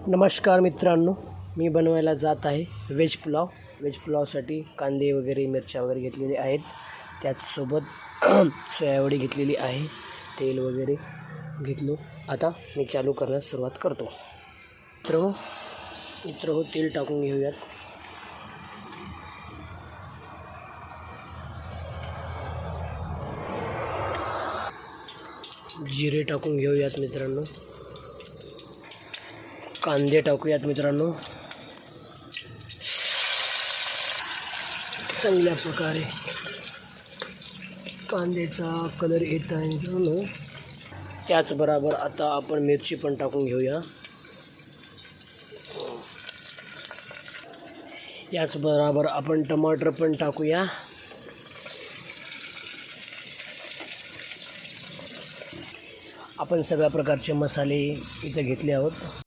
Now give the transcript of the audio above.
नमस्कार मित्रांनो, मी बनवायला जात आहे व्हेज पुलाव. व्हेज पुलावसाठी कांदे वगैरे मिरच्या वगैरे घेतलेले आहेत. त्याचसोबत सोयावडी घेतलेली आहे, तेल वगैरे घेतलो. आता मी चालू करण्यास सुरुवात करतो. मित्र तेल टाकून घेऊयात. जिरे टाकून घेऊयात मित्रांनो. कांदे टाकूयात मित्रांनो. चांगल्या प्रकारे कांद्याचा कलर येत आहे मित्रांनो. त्याचबरोबर आता आपण मिरची पण टाकून घेऊया. याचबरोबर आपण टमाटर पण टाकूया. आपण सगळ्या प्रकारचे मसाले इथे घेतले आहोत.